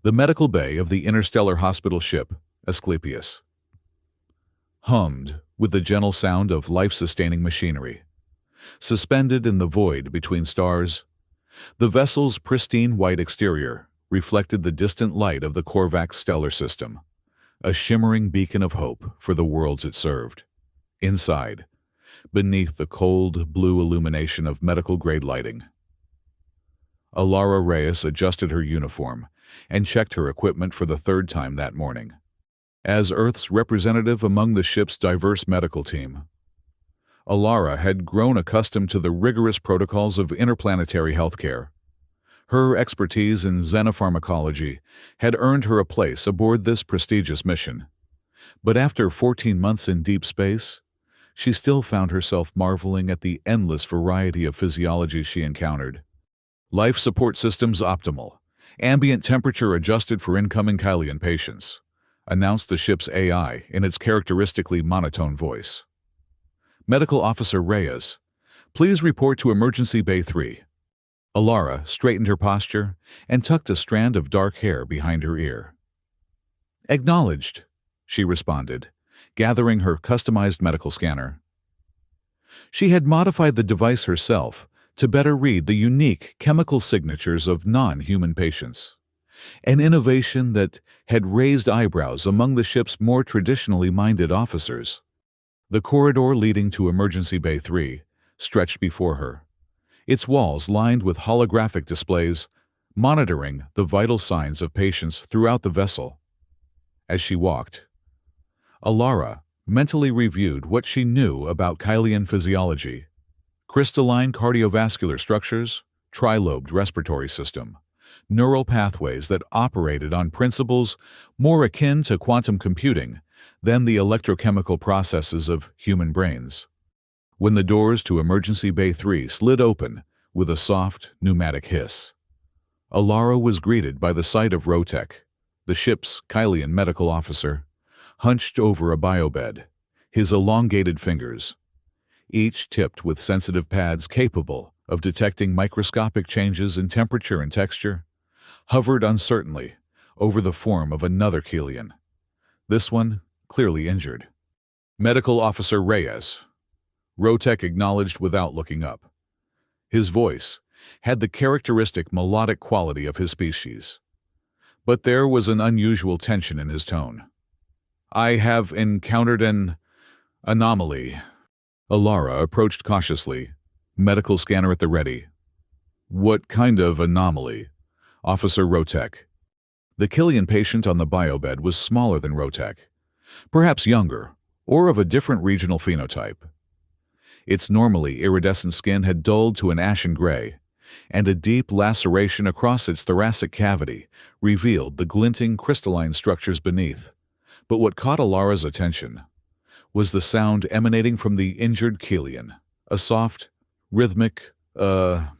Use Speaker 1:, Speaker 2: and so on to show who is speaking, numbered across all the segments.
Speaker 1: The medical bay of the interstellar hospital ship, Asclepius, hummed with the gentle sound of life-sustaining machinery. Suspended in the void between stars, the vessel's pristine white exterior reflected the distant light of the Korvax stellar system, a shimmering beacon of hope for the worlds it served. Inside, beneath the cold, blue illumination of medical-grade lighting, Alara Reyes adjusted her uniform and checked her equipment for the third time that morning. As Earth's representative among the ship's diverse medical team, Alara had grown accustomed to the rigorous protocols of interplanetary healthcare. Her expertise in xenopharmacology had earned her a place aboard this prestigious mission. But after 14 months in deep space, she still found herself marveling at the endless variety of physiology she encountered. Life support systems optimal, ambient temperature adjusted for incoming Kylian patients, announced the ship's AI in its characteristically monotone voice. Medical Officer Reyes, please report to Emergency Bay 3. Alara straightened her posture and tucked a strand of dark hair behind her ear. Acknowledged, she responded, gathering her customized medical scanner. She had modified the device herself to better read the unique chemical signatures of non-human patients, an innovation that had raised eyebrows among the ship's more traditionally minded officers. The corridor leading to Emergency Bay 3 stretched before her, its walls lined with holographic displays monitoring the vital signs of patients throughout the vessel. As she walked, Alara mentally reviewed what she knew about Kylian physiology: crystalline cardiovascular structures, trilobed respiratory system, neural pathways that operated on principles more akin to quantum computing than the electrochemical processes of human brains. When the doors to Emergency Bay 3 slid open with a soft, pneumatic hiss, Alara was greeted by the sight of Rotek, the ship's Kylian medical officer, hunched over a biobed, his elongated fingers, each tipped with sensitive pads capable of detecting microscopic changes in temperature and texture, hovered uncertainly over the form of another Kylian, this one clearly injured. Medical Officer Reyes, Rotek acknowledged without looking up. His voice had the characteristic melodic quality of his species, but there was an unusual tension in his tone. I have encountered an anomaly. Alara approached cautiously, medical scanner at the ready. What kind of anomaly? Officer Rotek. The Kylian patient on the biobed was smaller than Rotek, perhaps younger, or of a different regional phenotype. Its normally iridescent skin had dulled to an ashen gray, and a deep laceration across its thoracic cavity revealed the glinting crystalline structures beneath. But what caught Alara's attention was the sound emanating from the injured Kylian, a soft, rhythmic, that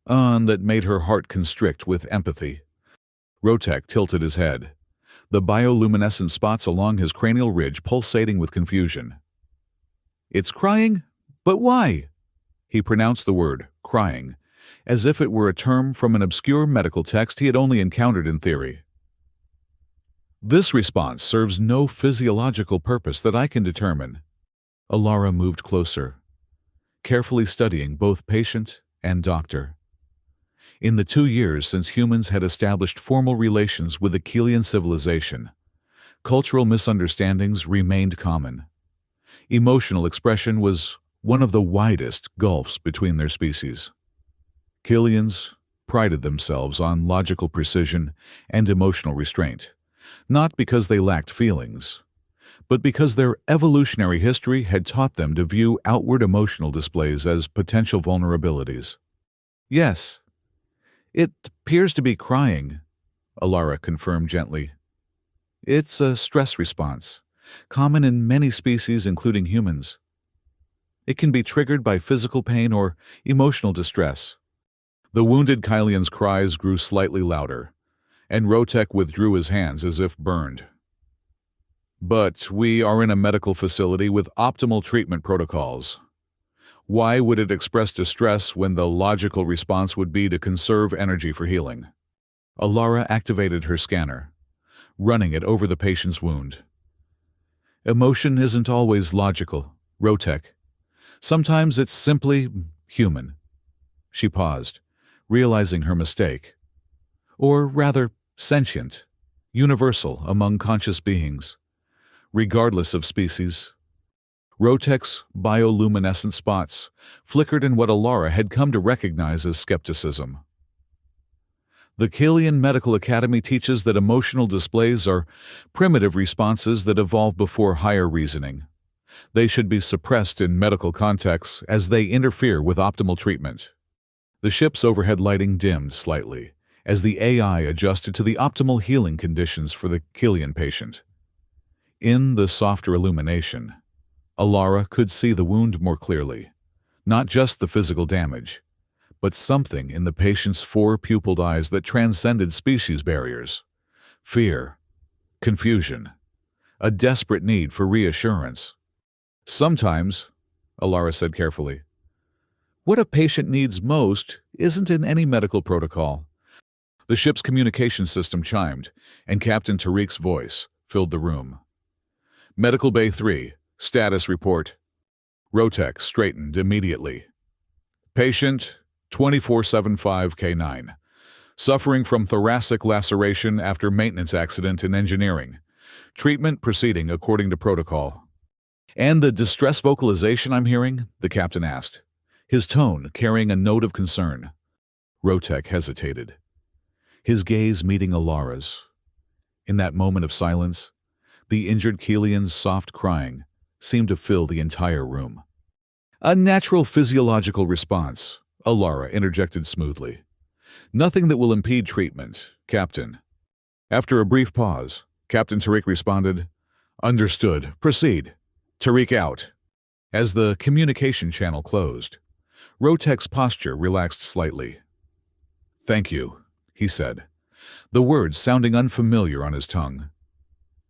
Speaker 1: made her heart constrict with empathy. Rotek tilted his head, the bioluminescent spots along his cranial ridge pulsating with confusion. It's crying? But why? He pronounced the word, crying, as if it were a term from an obscure medical text he had only encountered in theory. This response serves no physiological purpose that I can determine. Alara moved closer, carefully studying both patient and doctor. In the 2 years since humans had established formal relations with the Kylian civilization, cultural misunderstandings remained common. Emotional expression was one of the widest gulfs between their species. Kylians prided themselves on logical precision and emotional restraint, not because they lacked feelings, but because their evolutionary history had taught them to view outward emotional displays as potential vulnerabilities. Yes, it appears to be crying, Alara confirmed gently. It's a stress response, common in many species including humans. It can be triggered by physical pain or emotional distress. The wounded Kylian's cries grew slightly louder, and Rotek withdrew his hands as if burned. But we are in a medical facility with optimal treatment protocols. Why would it express distress when the logical response would be to conserve energy for healing? Alara activated her scanner, running it over the patient's wound. Emotion isn't always logical, Rotek. Sometimes it's simply human. She paused, realizing her mistake. Or rather, sentient, universal among conscious beings, regardless of species. Rotek's bioluminescent spots flickered in what Alara had come to recognize as skepticism. The Killian Medical Academy teaches that emotional displays are primitive responses that evolve before higher reasoning. They should be suppressed in medical contexts as they interfere with optimal treatment. The ship's overhead lighting dimmed slightly as the AI adjusted to the optimal healing conditions for the Killian patient. In the softer illumination, Alara could see the wound more clearly, not just the physical damage, but something in the patient's four pupilled eyes that transcended species barriers. Fear, confusion, a desperate need for reassurance. Sometimes, Alara said carefully, what a patient needs most isn't in any medical protocol. The ship's communication system chimed, and Captain Tariq's voice filled the room. Medical Bay 3, status report. Rotek straightened immediately. Patient 2475K9, suffering from thoracic laceration after maintenance accident in engineering. Treatment proceeding according to protocol. And the distress vocalization I'm hearing? The captain asked, his tone carrying a note of concern. Rotek hesitated, his gaze meeting Alara's. In that moment of silence, the injured Killian's soft crying seemed to fill the entire room. A natural physiological response, Alara interjected smoothly. Nothing that will impede treatment, Captain. After a brief pause, Captain Tariq responded, Understood. Proceed. Tariq out. As the communication channel closed, Rotek's posture relaxed slightly. Thank you, he said, the words sounding unfamiliar on his tongue.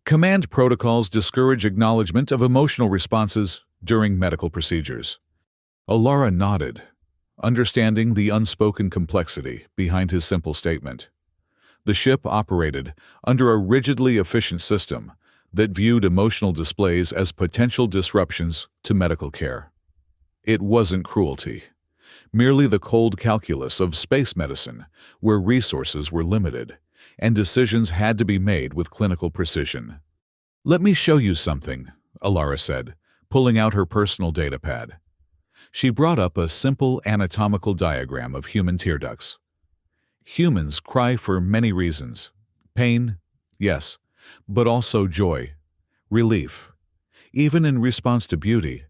Speaker 1: Command protocols discourage acknowledgement of emotional responses during medical procedures. Alara nodded, understanding the unspoken complexity behind his simple statement. The ship operated under a rigidly efficient system that viewed emotional displays as potential disruptions to medical care. It wasn't cruelty, merely the cold calculus of space medicine, where resources were limited and decisions had to be made with clinical precision. Let me show you something, Alara said, pulling out her personal datapad. She brought up a simple anatomical diagram of human tear ducts. Humans cry for many reasons. Pain, yes, but also joy, relief, even in response to beauty.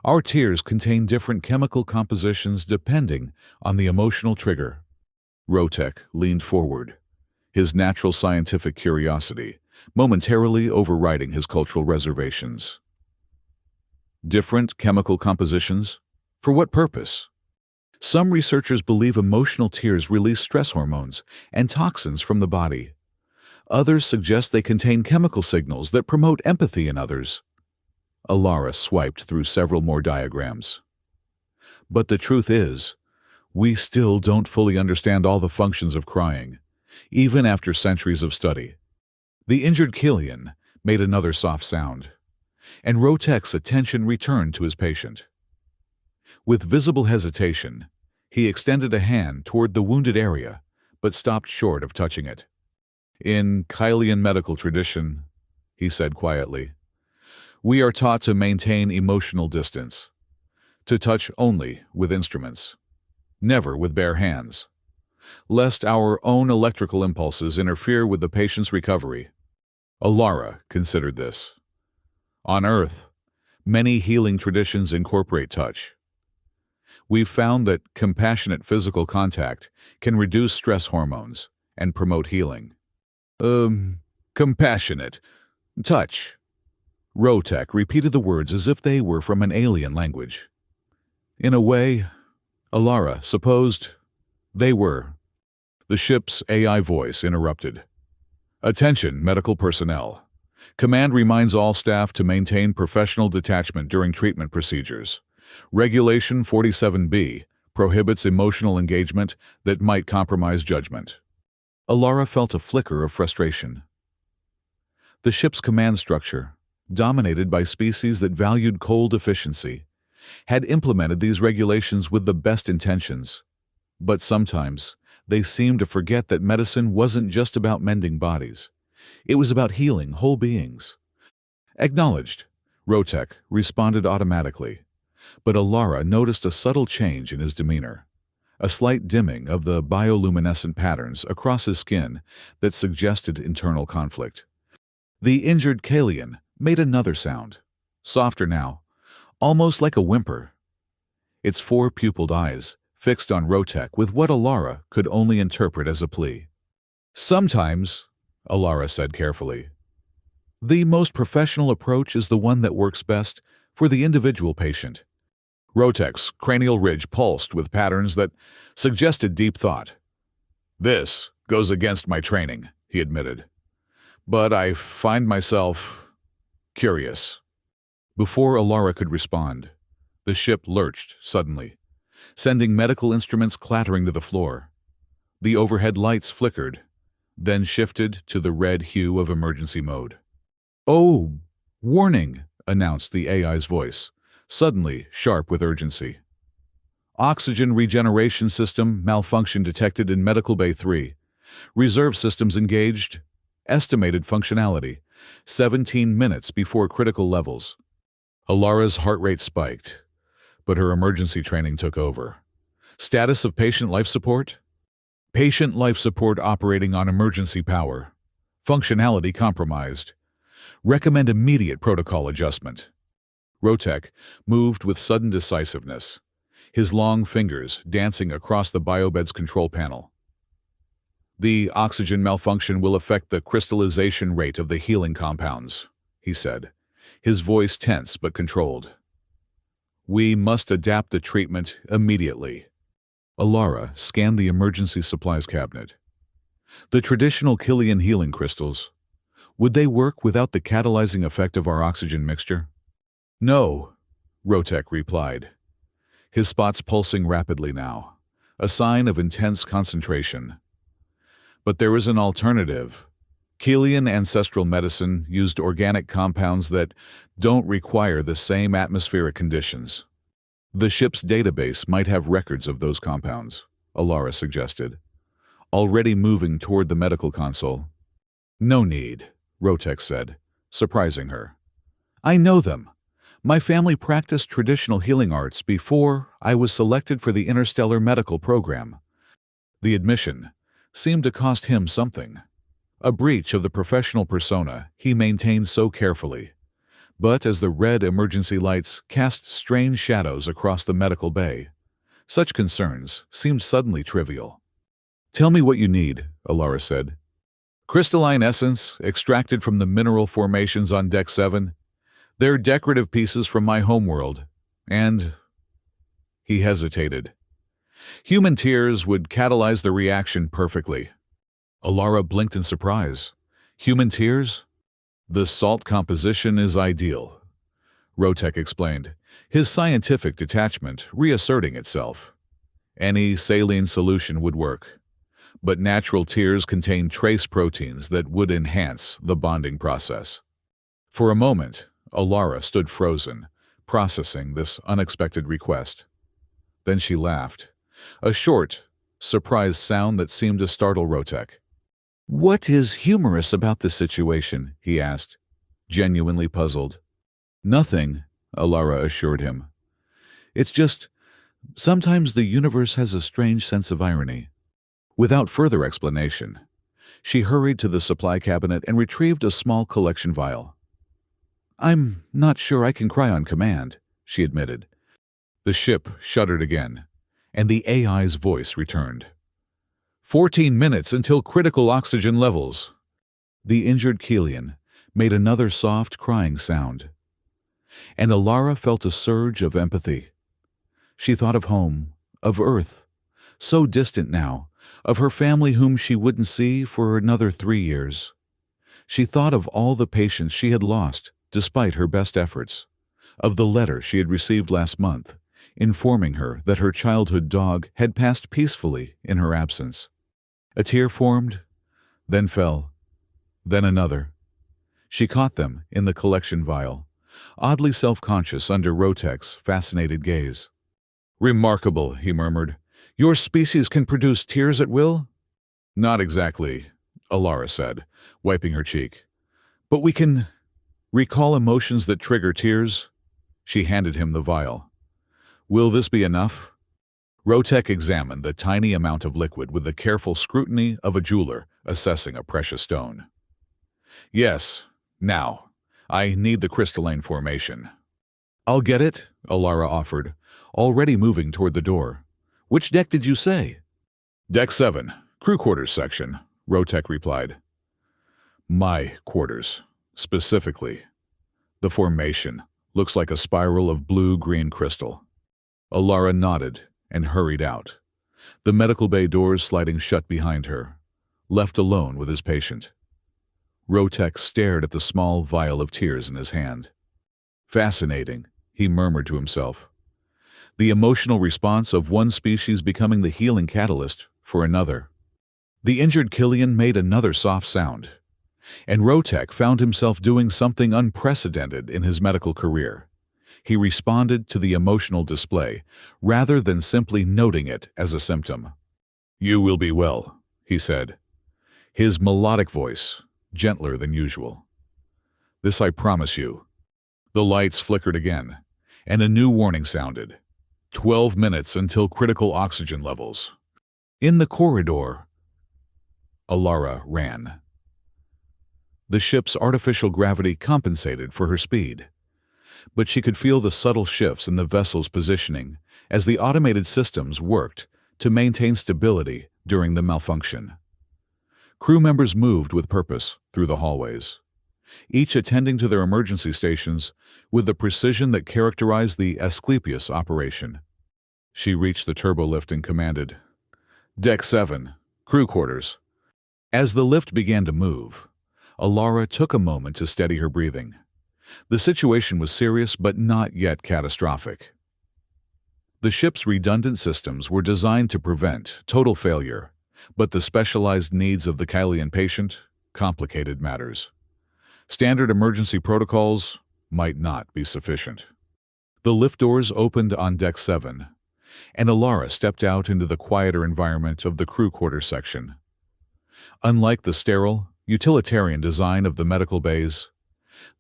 Speaker 1: Our tears contain different chemical compositions depending on the emotional trigger. Rotek leaned forward, his natural scientific curiosity momentarily overriding his cultural reservations. Different chemical compositions? For what purpose? Some researchers believe emotional tears release stress hormones and toxins from the body. Others suggest they contain chemical signals that promote empathy in others. Alara swiped through several more diagrams. But the truth is, we still don't fully understand all the functions of crying, even after centuries of study. The injured Killian made another soft sound, and Rotek's attention returned to his patient. With visible hesitation, he extended a hand toward the wounded area, but stopped short of touching it. In Killian medical tradition, he said quietly, we are taught to maintain emotional distance, to touch only with instruments, never with bare hands, lest our own electrical impulses interfere with the patient's recovery. Alara considered this. On Earth, many healing traditions incorporate touch. We've found that compassionate physical contact can reduce stress hormones and promote healing. Compassionate. Touch. Rotek repeated the words as if they were from an alien language. In a way, Alara supposed they were. The ship's AI voice interrupted. Attention, medical personnel. Command reminds all staff to maintain professional detachment during treatment procedures. Regulation 47B prohibits emotional engagement that might compromise judgment. Alara felt a flicker of frustration. The ship's command structure, dominated by species that valued cold efficiency, had implemented these regulations with the best intentions. But sometimes, they seemed to forget that medicine wasn't just about mending bodies. It was about healing whole beings. Acknowledged, Rotek responded automatically, but Alara noticed a subtle change in his demeanor, a slight dimming of the bioluminescent patterns across his skin that suggested internal conflict. The injured Kalian made another sound, softer now, almost like a whimper. Its four-pupiled eyes fixed on Rotek with what Alara could only interpret as a plea. "Sometimes," Alara said carefully, "the most professional approach is the one that works best for the individual patient." Rotek's cranial ridge pulsed with patterns that suggested deep thought. "This goes against my training," he admitted. "But I find myself curious." Before Alara could respond, the ship lurched suddenly, sending medical instruments clattering to the floor. The overhead lights flickered, then shifted to the red hue of emergency mode. "Oh, warning," announced the AI's voice, suddenly sharp with urgency. "Oxygen regeneration system malfunction detected in Medical Bay 3. Reserve systems engaged. Estimated functionality, 17 minutes before critical levels." Alara's heart rate spiked, but her emergency training took over. Status of patient life support? Patient life support operating on emergency power. Functionality compromised. Recommend immediate protocol adjustment. Rotek moved with sudden decisiveness, his long fingers dancing across the biobed's control panel. "The oxygen malfunction will affect the crystallization rate of the healing compounds," he said, his voice tense but controlled. "We must adapt the treatment immediately." Alara scanned the emergency supplies cabinet. The traditional Kilian healing crystals, would they work without the catalyzing effect of our oxygen mixture? "No," Rotek replied, his spots pulsing rapidly now, a sign of intense concentration. "But there is an alternative. Kilian ancestral medicine used organic compounds that don't require the same atmospheric conditions. The ship's database might have records of those compounds," Alara suggested, already moving toward the medical console. "No need," Rotek said, surprising her. "I know them. My family practiced traditional healing arts before I was selected for the interstellar medical program." The admission seemed to cost him something, a breach of the professional persona he maintained so carefully. But as the red emergency lights cast strange shadows across the medical bay, such concerns seemed suddenly trivial. "Tell me what you need," Alara said. "Crystalline essence extracted from the mineral formations on Deck 7. They're decorative pieces from my homeworld, and—" He hesitated. "Human tears would catalyze the reaction perfectly." Alara blinked in surprise. "Human tears?" "The salt composition is ideal," Rotek explained, his scientific detachment reasserting itself. "Any saline solution would work, but natural tears contain trace proteins that would enhance the bonding process." For a moment, Alara stood frozen, processing this unexpected request. Then she laughed, a short, surprised sound that seemed to startle Rotek. "What is humorous about this situation?" he asked, genuinely puzzled. "Nothing," Alara assured him. "It's just, sometimes the universe has a strange sense of irony." Without further explanation, she hurried to the supply cabinet and retrieved a small collection vial. "I'm not sure I can cry on command," she admitted. The ship shuddered again, and the AI's voice returned. 14 minutes until critical oxygen levels." The injured Kilian made another soft crying sound, and Alara felt a surge of empathy. She thought of home, of Earth, so distant now, of her family whom she wouldn't see for another 3 years. She thought of all the patients she had lost despite her best efforts, of the letter she had received last month, informing her that her childhood dog had passed peacefully in her absence. A tear formed, then fell, then another. She caught them in the collection vial, oddly self-conscious under Rotek's fascinated gaze. "Remarkable," he murmured. "Your species can produce tears at will?" "Not exactly," Alara said, wiping her cheek. "But we can recall emotions that trigger tears." She handed him the vial. "Will this be enough?" Rotek examined the tiny amount of liquid with the careful scrutiny of a jeweler assessing a precious stone. "Yes. Now, I need the crystalline formation." "I'll get it," Alara offered, already moving toward the door. "Which deck did you say?" "Deck 7, crew quarters section," Rotek replied. "My quarters, specifically. The formation looks like a spiral of blue-green crystal." Alara nodded and hurried out, the medical bay doors sliding shut behind her, left alone with his patient. Rotek stared at the small vial of tears in his hand. "Fascinating," he murmured to himself. "The emotional response of one species becoming the healing catalyst for another." The injured Killian made another soft sound, and Rotek found himself doing something unprecedented in his medical career. He responded to the emotional display, rather than simply noting it as a symptom. "You will be well," he said, his melodic voice gentler than usual. "This I promise you." The lights flickered again, and a new warning sounded. 12 minutes until critical oxygen levels. In the corridor, Alara ran. The ship's artificial gravity compensated for her speed, but she could feel the subtle shifts in the vessel's positioning as the automated systems worked to maintain stability during the malfunction. Crew members moved with purpose through the hallways, each attending to their emergency stations with the precision that characterized the Asclepius operation. She reached the turbolift and commanded, "Deck 7, crew quarters." As the lift began to move, Alara took a moment to steady her breathing. The situation was serious but not yet catastrophic. The ship's redundant systems were designed to prevent total failure, but the specialized needs of the Kylian patient complicated matters. Standard emergency protocols might not be sufficient. The lift doors opened on Deck 7, and Alara stepped out into the quieter environment of the crew quarters section. Unlike the sterile, utilitarian design of the medical bays,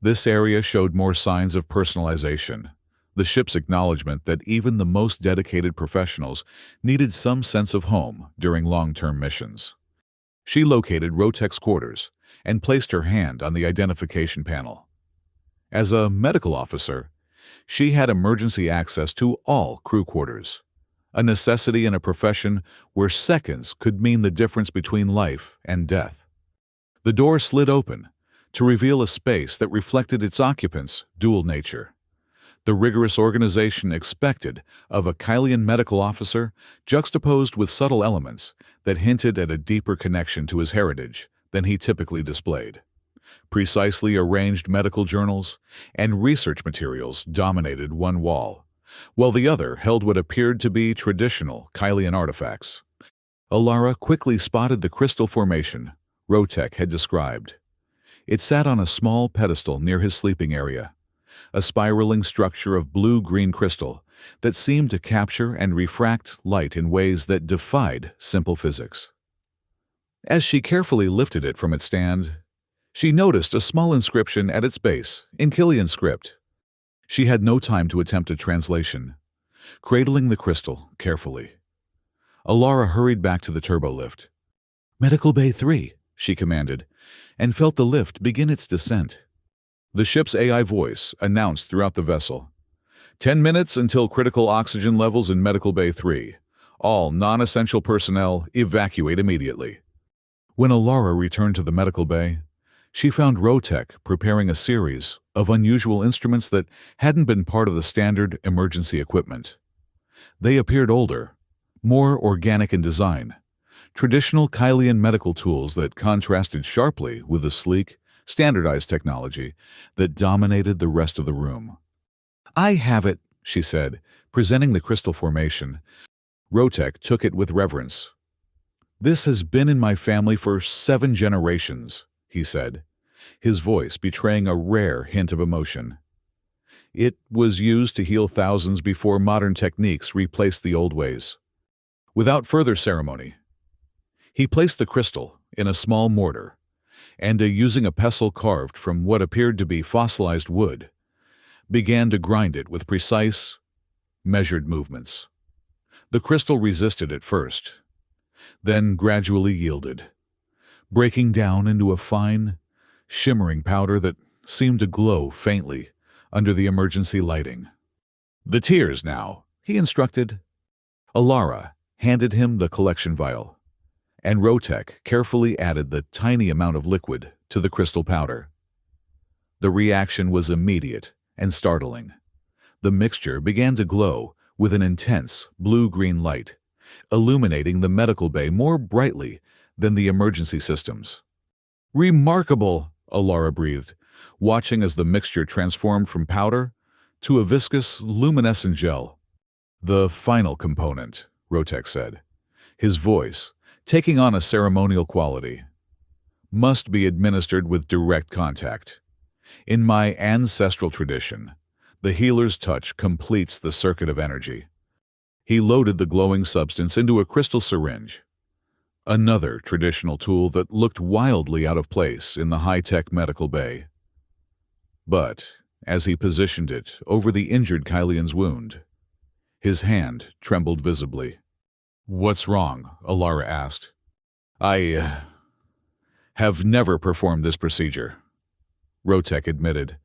Speaker 1: this area showed more signs of personalization, the ship's acknowledgement that even the most dedicated professionals needed some sense of home during long-term missions. She located Rotek's quarters and placed her hand on the identification panel. As a medical officer, she had emergency access to all crew quarters, a necessity in a profession where seconds could mean the difference between life and death. The door slid open to reveal a space that reflected its occupants' dual nature. The rigorous organization expected of a Kylian medical officer juxtaposed with subtle elements that hinted at a deeper connection to his heritage than he typically displayed. Precisely arranged medical journals and research materials dominated one wall, while the other held what appeared to be traditional Kylian artifacts. Alara quickly spotted the crystal formation Rotek had described. It sat on a small pedestal near his sleeping area, a spiraling structure of blue-green crystal that seemed to capture and refract light in ways that defied simple physics. As she carefully lifted it from its stand, she noticed a small inscription at its base in Kylian script. She had no time to attempt a translation, cradling the crystal carefully. Alara hurried back to the turbolift. "Medical Bay 3, she commanded, and felt the lift begin its descent. The ship's AI voice announced throughout the vessel, 10 minutes until critical oxygen levels in Medical Bay 3. All non-essential personnel evacuate immediately." When Alara returned to the medical bay, she found Rotek preparing a series of unusual instruments that hadn't been part of the standard emergency equipment. They appeared older, more organic in design, traditional Kylian medical tools that contrasted sharply with the sleek, standardized technology that dominated the rest of the room. "I have it," she said, presenting the crystal formation. Rotek took it with reverence. "This has been in my family for 7 generations," he said, his voice betraying a rare hint of emotion. "It was used to heal thousands before modern techniques replaced the old ways." Without further ceremony, he placed the crystal in a small mortar and, using a pestle carved from what appeared to be fossilized wood, began to grind it with precise, measured movements. The crystal resisted at first, then gradually yielded, breaking down into a fine, shimmering powder that seemed to glow faintly under the emergency lighting. "The tears now," he instructed. Alara handed him the collection vial, and Rotek carefully added the tiny amount of liquid to the crystal powder. The reaction was immediate and startling. The mixture began to glow with an intense blue-green light, illuminating the medical bay more brightly than the emergency systems. "Remarkable," Alara breathed, watching as the mixture transformed from powder to a viscous, luminescent gel. "The final component," Rotek said, his voice taking on a ceremonial quality, "must be administered with direct contact. In my ancestral tradition, the healer's touch completes the circuit of energy." He loaded the glowing substance into a crystal syringe, another traditional tool that looked wildly out of place in the high-tech medical bay. But as he positioned it over the injured Kylian's wound, his hand trembled visibly. "What's wrong?" Alara asked. I have never performed this procedure," Rotek admitted.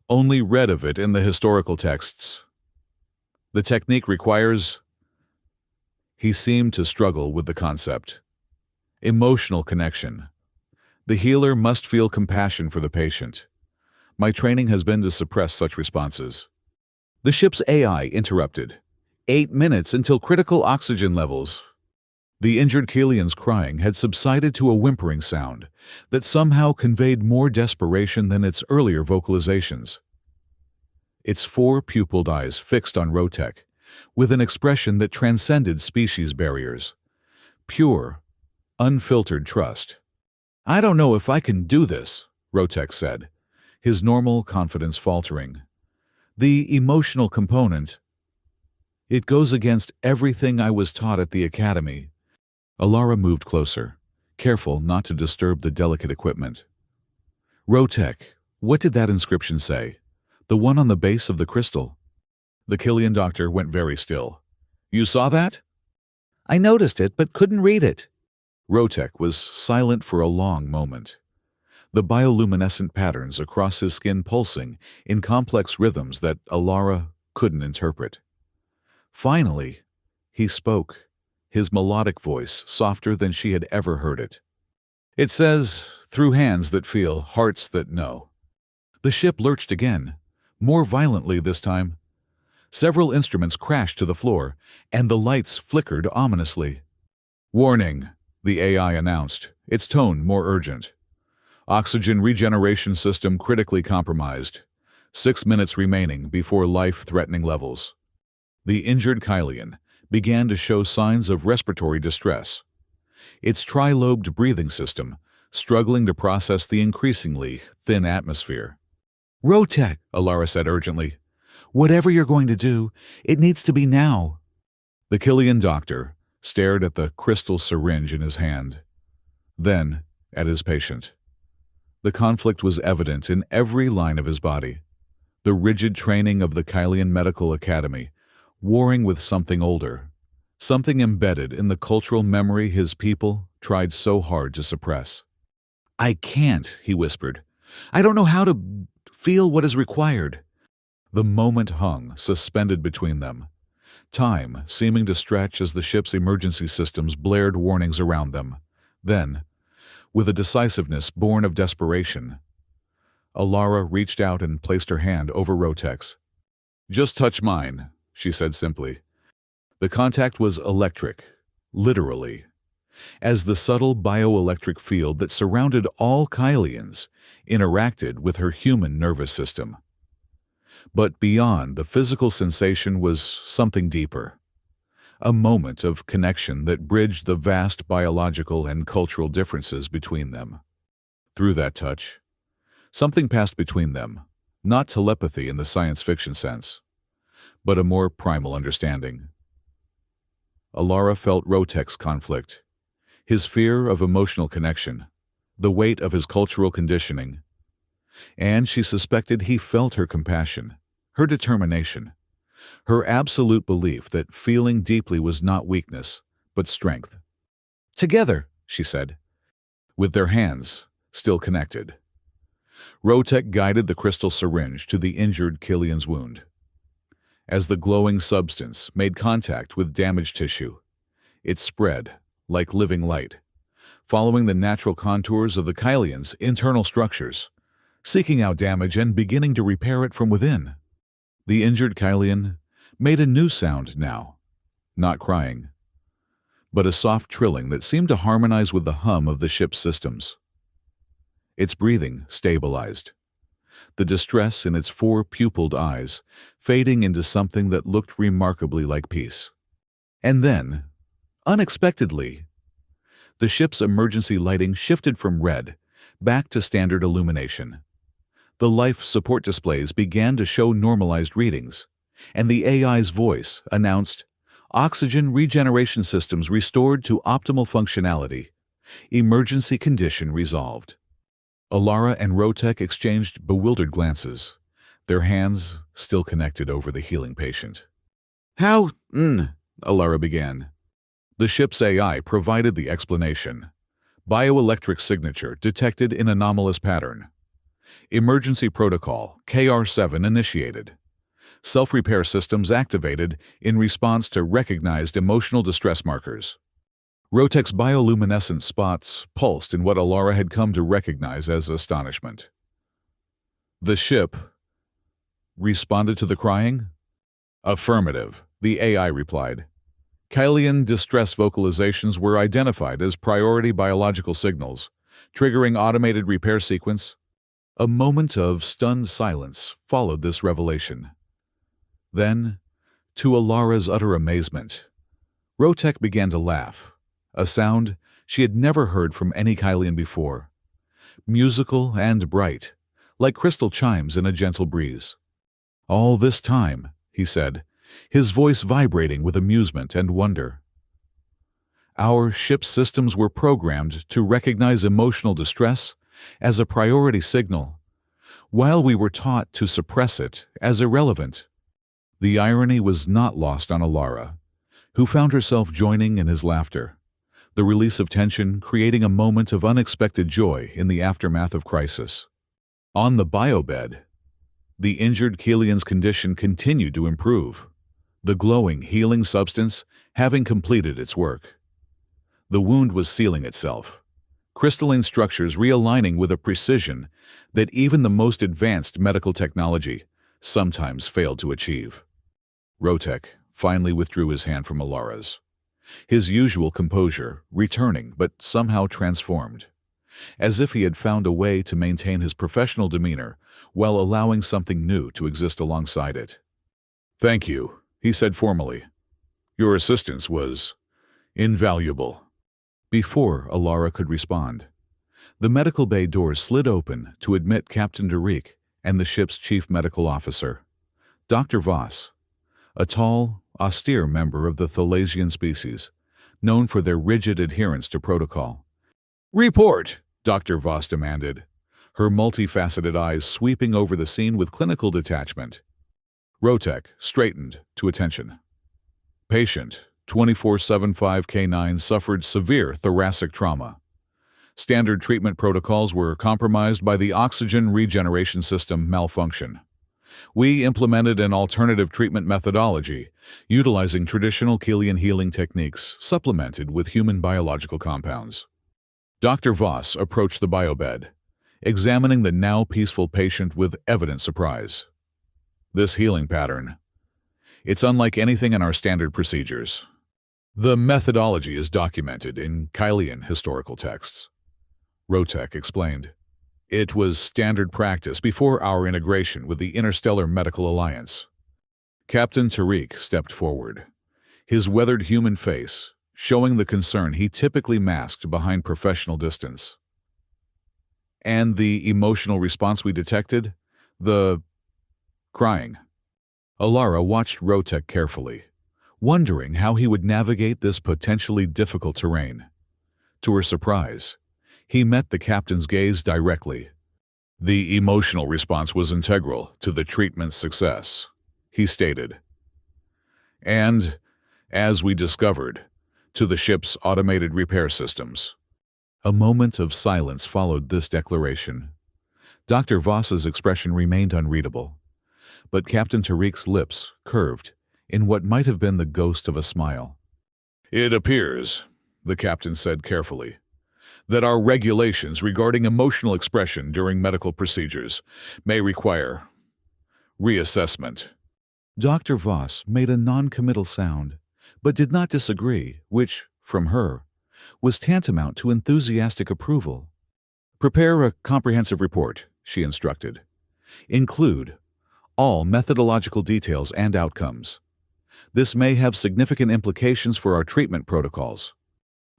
Speaker 1: "Only read of it in the historical texts. The technique requires—" He seemed to struggle with the concept. "Emotional connection. The healer must feel compassion for the patient. My training has been to suppress such responses." The ship's AI interrupted. 8 minutes until critical oxygen levels. The injured Kylian's crying had subsided to a whimpering sound that somehow conveyed more desperation than its earlier vocalizations. Its 4 pupilled eyes fixed on Rotek, with an expression that transcended species barriers. Pure, unfiltered trust. "I don't know if I can do this," Rotek said, his normal confidence faltering. "The emotional component. It goes against everything I was taught at the academy." Alara moved closer, careful not to disturb the delicate equipment. "Rotek, what did that inscription say? The one on the base of the crystal?" The Kylian doctor went very still. "You saw that?" "I noticed it, but couldn't read it." Rotek was silent for a long moment, the bioluminescent patterns across his skin pulsing in complex rhythms that Alara couldn't interpret. Finally, he spoke, his melodic voice softer than she had ever heard it. "It says, 'Through hands that feel, hearts that know.'" The ship lurched again, more violently this time. Several instruments crashed to the floor, and the lights flickered ominously. "Warning," the AI announced, its tone more urgent. "Oxygen regeneration system critically compromised. 6 minutes remaining before life-threatening levels." The injured Kylian began to show signs of respiratory distress, its tri-lobed breathing system struggling to process the increasingly thin atmosphere. "Rotek," Alara said urgently, "whatever you're going to do, it needs to be now." The Kylian doctor stared at the crystal syringe in his hand, then at his patient. The conflict was evident in every line of his body. The rigid training of the Kylian Medical Academy, warring with something older, something embedded in the cultural memory his people tried so hard to suppress. "I can't," he whispered. "I don't know how to feel what is required." The moment hung, suspended between them, time seeming to stretch as the ship's emergency systems blared warnings around them. Then, with a decisiveness born of desperation, Alara reached out and placed her hand over Rotek's. "Just touch mine," she said simply. The contact was electric, literally, as the subtle bioelectric field that surrounded all Kylians interacted with her human nervous system. But beyond the physical sensation was something deeper, a moment of connection that bridged the vast biological and cultural differences between them. Through that touch, something passed between them, not telepathy in the science fiction sense, but a more primal understanding. Alara felt Rotek's conflict, his fear of emotional connection, the weight of his cultural conditioning, and she suspected he felt her compassion, her determination, her absolute belief that feeling deeply was not weakness, but strength. "Together," she said, with their hands still connected. Rotek guided the crystal syringe to the injured Killian's wound. As the glowing substance made contact with damaged tissue, it spread like living light, following the natural contours of the Killian's internal structures, seeking out damage and beginning to repair it from within. The injured Killian made a new sound now, not crying, but a soft trilling that seemed to harmonize with the hum of the ship's systems. Its breathing stabilized, the distress in its four-pupilled eyes fading into something that looked remarkably like peace. And then, unexpectedly, the ship's emergency lighting shifted from red back to standard illumination. The life support displays began to show normalized readings, and the AI's voice announced, "Oxygen regeneration systems restored to optimal functionality. Emergency condition resolved." Alara and Rotek exchanged bewildered glances, their hands still connected over the healing patient. "How?" Alara began. The ship's AI provided the explanation. Bioelectric signature detected in anomalous pattern. Emergency protocol KR7 initiated. Self-repair systems activated in response to recognized emotional distress markers. Rotek's bioluminescent spots pulsed in what Alara had come to recognize as astonishment. "The ship responded to the crying?" "Affirmative," the AI replied. Killian distress vocalizations were identified as priority biological signals, triggering automated repair sequence. A moment of stunned silence followed this revelation. Then, to Alara's utter amazement, Rotek began to laugh, a sound she had never heard from any Killian before. Musical and bright, like crystal chimes in a gentle breeze. "All this time," he said, his voice vibrating with amusement and wonder, "our ship's systems were programmed to recognize emotional distress as a priority signal, while we were taught to suppress it as irrelevant." The irony was not lost on Alara, who found herself joining in his laughter, the release of tension creating a moment of unexpected joy in the aftermath of crisis. On the biobed, the injured Killian's condition continued to improve, the glowing, healing substance having completed its work. The wound was sealing itself, crystalline structures realigning with a precision that even the most advanced medical technology sometimes failed to achieve. Rotek finally withdrew his hand from Alara's, his usual composure returning but somehow transformed, as if he had found a way to maintain his professional demeanor while allowing something new to exist alongside it. "Thank you," he said formally. "Your assistance was invaluable." Before Alara could respond, the medical bay doors slid open to admit Captain Derek and the ship's chief medical officer, Dr. Voss, a tall, austere member of the Thalasian species, known for their rigid adherence to protocol. "Report," Dr. Voss demanded, her multifaceted eyes sweeping over the scene with clinical detachment. Rotek straightened to attention. "Patient 2475K9 suffered severe thoracic trauma. Standard treatment protocols were compromised by the oxygen regeneration system malfunction. We implemented an alternative treatment methodology, utilizing traditional Killian healing techniques supplemented with human biological compounds." Dr. Voss approached the biobed, examining the now peaceful patient with evident surprise. "This healing pattern, it's unlike anything in our standard procedures. The methodology is documented in Killian historical texts," Rotek explained. "It was standard practice before our integration with the Interstellar Medical Alliance." Captain Tariq stepped forward, his weathered human face showing the concern he typically masked behind professional distance. And the emotional response we detected? The crying. Alara watched Rotek carefully, wondering how he would navigate this potentially difficult terrain. To her surprise, he met the captain's gaze directly. The emotional response was integral to the treatment's success, he stated. And, as we discovered, to the ship's automated repair systems. A moment of silence followed this declaration. Dr. Voss's expression remained unreadable, but Captain Tariq's lips curved in what might have been the ghost of a smile. "It appears," the captain said carefully, "that our regulations regarding emotional expression during medical procedures may require reassessment." Dr. Voss made a non-committal sound, but did not disagree, which, from her, was tantamount to enthusiastic approval. "Prepare a comprehensive report," she instructed. "Include all methodological details and outcomes. This may have significant implications for our treatment protocols."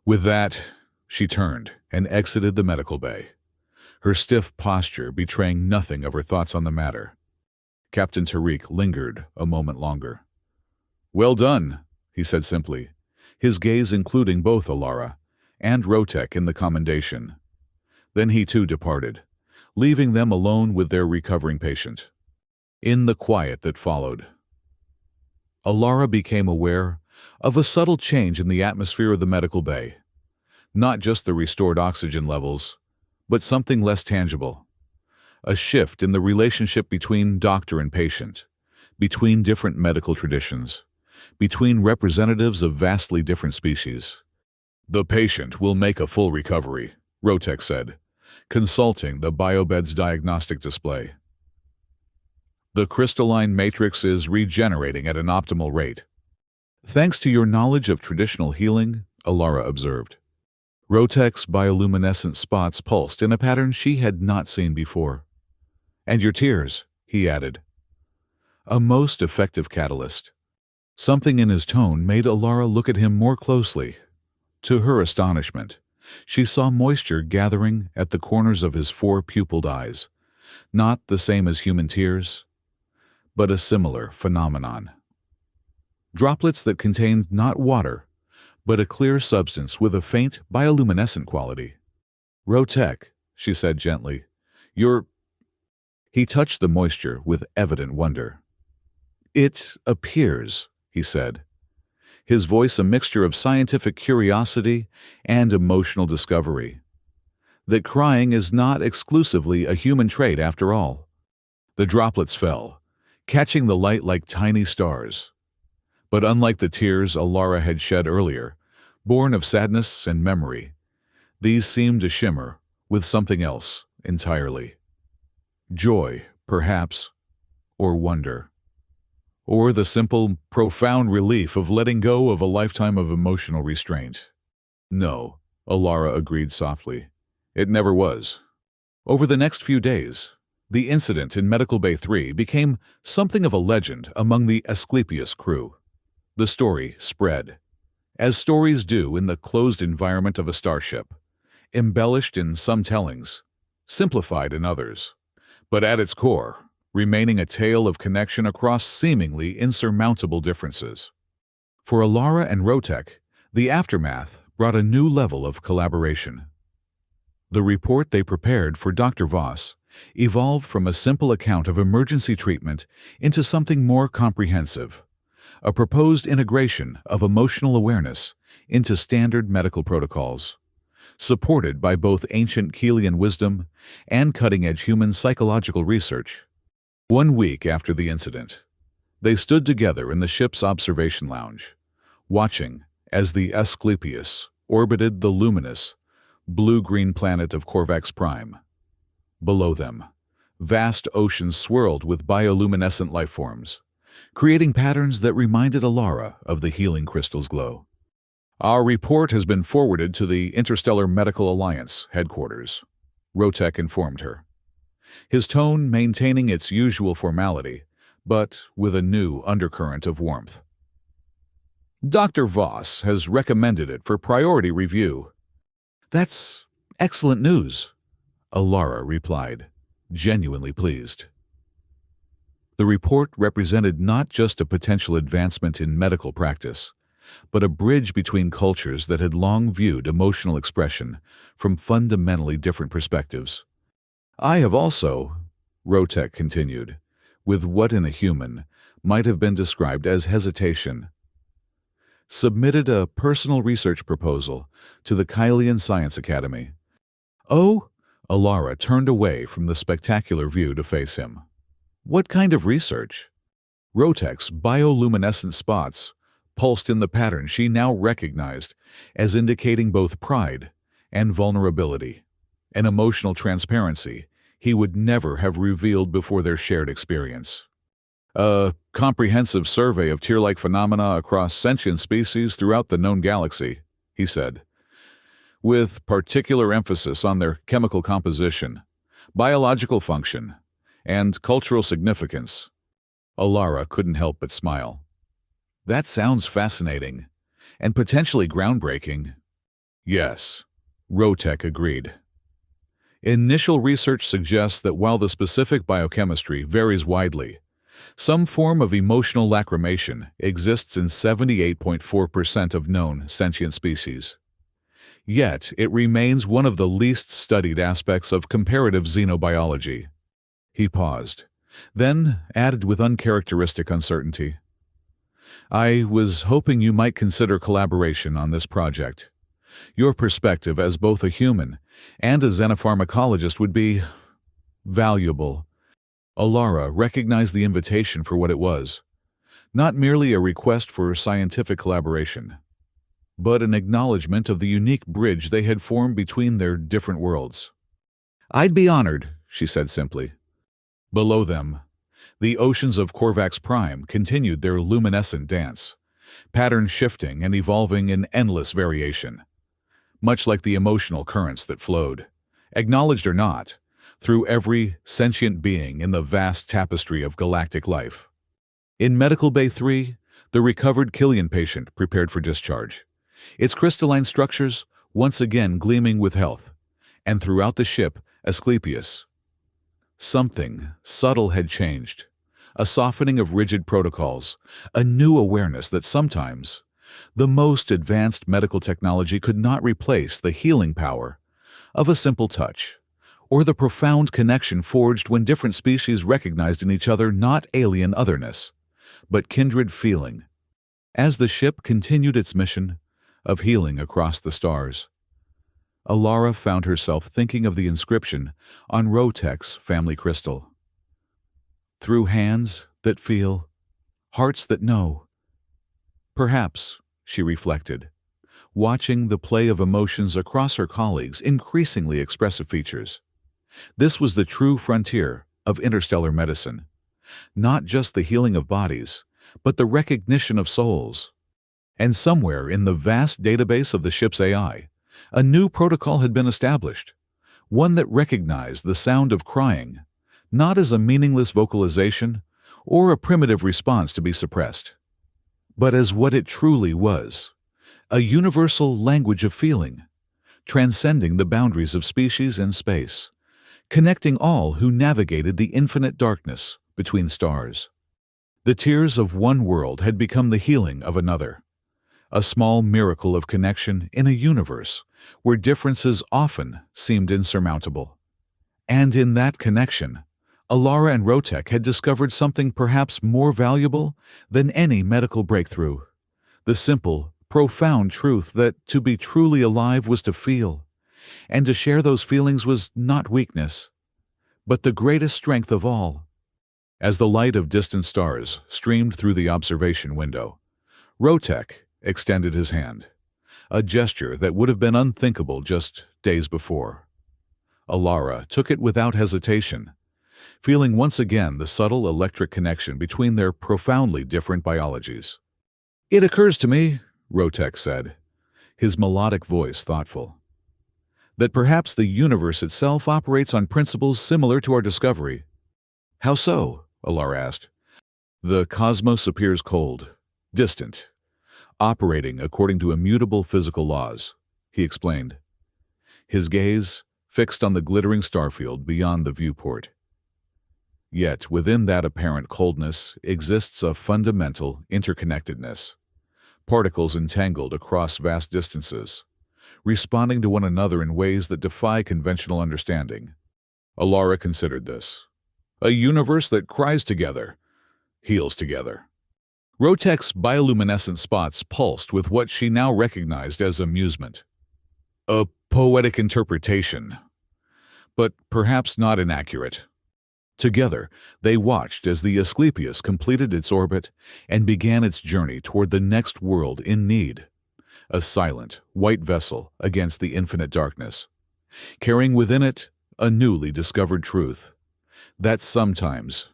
Speaker 1: With that, she turned and exited the medical bay, her stiff posture betraying nothing of her thoughts on the matter. Captain Tariq lingered a moment longer. "Well done," he said simply, his gaze including both Alara and Rotek in the commendation. Then he too departed, leaving them alone with their recovering patient. In the quiet that followed, Alara became aware of a subtle change in the atmosphere of the medical bay. Not just the restored oxygen levels, but something less tangible. A shift in the relationship between doctor and patient, between different medical traditions, between representatives of vastly different species. "The patient will make a full recovery," Rotek said, consulting the biobed's diagnostic display. "The crystalline matrix is regenerating at an optimal rate." "Thanks to your knowledge of traditional healing," Alara observed. Rotek's bioluminescent spots pulsed in a pattern she had not seen before. "And your tears," he added. "A most effective catalyst." Something in his tone made Alara look at him more closely. To her astonishment, she saw moisture gathering at the corners of his four pupilled eyes, not the same as human tears, but a similar phenomenon. Droplets that contained not water, but a clear substance with a faint bioluminescent quality. "Rotek," she said gently, "you're—" He touched the moisture with evident wonder. "It appears," he said, his voice a mixture of scientific curiosity and emotional discovery, "that crying is not exclusively a human trait after all." The droplets fell, catching the light like tiny stars. But unlike the tears Alara had shed earlier, born of sadness and memory, these seemed to shimmer with something else entirely. Joy, perhaps, or wonder. Or the simple, profound relief of letting go of a lifetime of emotional restraint. "No," Alara agreed softly. "It never was." Over the next few days, the incident in Medical Bay 3 became something of a legend among the Asclepius crew. The story spread, as stories do in the closed environment of a starship, embellished in some tellings, simplified in others, but at its core, remaining a tale of connection across seemingly insurmountable differences. For Alara and Rotek, the aftermath brought a new level of collaboration. The report they prepared for Dr. Voss evolved from a simple account of emergency treatment into something more comprehensive, a proposed integration of emotional awareness into standard medical protocols, supported by both ancient Keelian wisdom and cutting-edge human psychological research. 1 week after the incident, they stood together in the ship's observation lounge, watching as the Asclepius orbited the luminous, blue-green planet of Corvax Prime. Below them, vast oceans swirled with bioluminescent lifeforms, creating patterns that reminded Alara of the healing crystal's glow. "Our report has been forwarded to the Interstellar Medical Alliance headquarters," Rotek informed her, his tone maintaining its usual formality, but with a new undercurrent of warmth. Dr. Voss has recommended it for priority review. That's excellent news, Alara replied, genuinely pleased. The report represented not just a potential advancement in medical practice, but a bridge between cultures that had long viewed emotional expression from fundamentally different perspectives. I have also, Rotek continued, with what in a human might have been described as hesitation, submitted a personal research proposal to the Kylian Science Academy. Oh, Alara turned away from the spectacular view to face him. What kind of research? Rotek's bioluminescent spots pulsed in the pattern she now recognized as indicating both pride and vulnerability, an emotional transparency he would never have revealed before their shared experience. A comprehensive survey of tear-like phenomena across sentient species throughout the known galaxy, he said, with particular emphasis on their chemical composition, biological function, and cultural significance. Alara couldn't help but smile. That sounds fascinating, and potentially groundbreaking. Yes, Rotek agreed. Initial research suggests that while the specific biochemistry varies widely, some form of emotional lacrimation exists in 78.4% of known sentient species. Yet, it remains one of the least studied aspects of comparative xenobiology. He paused, then added with uncharacteristic uncertainty, I was hoping you might consider collaboration on this project. Your perspective as both a human and a xenopharmacologist would be valuable. Alara recognized the invitation for what it was, not merely a request for scientific collaboration, but an acknowledgement of the unique bridge they had formed between their different worlds. I'd be honored, she said simply. Below them, the oceans of Korvax Prime continued their luminescent dance, patterns shifting and evolving in endless variation, much like the emotional currents that flowed, acknowledged or not, through every sentient being in the vast tapestry of galactic life. In Medical Bay 3, the recovered Killian patient prepared for discharge, its crystalline structures once again gleaming with health, and throughout the ship, Asclepius. Something subtle had changed, a softening of rigid protocols, a new awareness that sometimes the most advanced medical technology could not replace the healing power of a simple touch, or the profound connection forged when different species recognized in each other not alien otherness, but kindred feeling, as the ship continued its mission of healing across the stars. Alara found herself thinking of the inscription on Rotek's family crystal. Through hands that feel, hearts that know. Perhaps, she reflected, watching the play of emotions across her colleagues' increasingly expressive features. This was the true frontier of interstellar medicine, not just the healing of bodies, but the recognition of souls. And somewhere in the vast database of the ship's AI, a new protocol had been established, one that recognized the sound of crying, not as a meaningless vocalization or a primitive response to be suppressed, but as what it truly was, a universal language of feeling, transcending the boundaries of species and space, connecting all who navigated the infinite darkness between stars. The tears of one world had become the healing of another, a small miracle of connection in a universe where differences often seemed insurmountable. And in that connection, Alara and Rotek had discovered something perhaps more valuable than any medical breakthrough, the simple, profound truth that to be truly alive was to feel, and to share those feelings was not weakness, but the greatest strength of all. As the light of distant stars streamed through the observation window, Rotek extended his hand, a gesture that would have been unthinkable just days before. Alara took it without hesitation, feeling once again the subtle electric connection between their profoundly different biologies. It occurs to me, Rotek said, his melodic voice thoughtful, that perhaps the universe itself operates on principles similar to our discovery. How so? Alara asked. The cosmos appears cold, distant, operating according to immutable physical laws, he explained, his gaze fixed on the glittering starfield beyond the viewport. Yet within that apparent coldness exists a fundamental interconnectedness, particles entangled across vast distances, responding to one another in ways that defy conventional understanding. Alara considered this. A universe that cries together, heals together. Rotek's bioluminescent spots pulsed with what she now recognized as amusement. A poetic interpretation, but perhaps not inaccurate. Together, they watched as the Asclepius completed its orbit and began its journey toward the next world in need, a silent, white vessel against the infinite darkness, carrying within it a newly discovered truth, that sometimes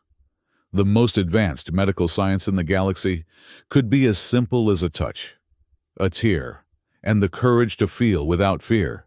Speaker 1: the most advanced medical science in the galaxy could be as simple as a touch, a tear, and the courage to feel without fear.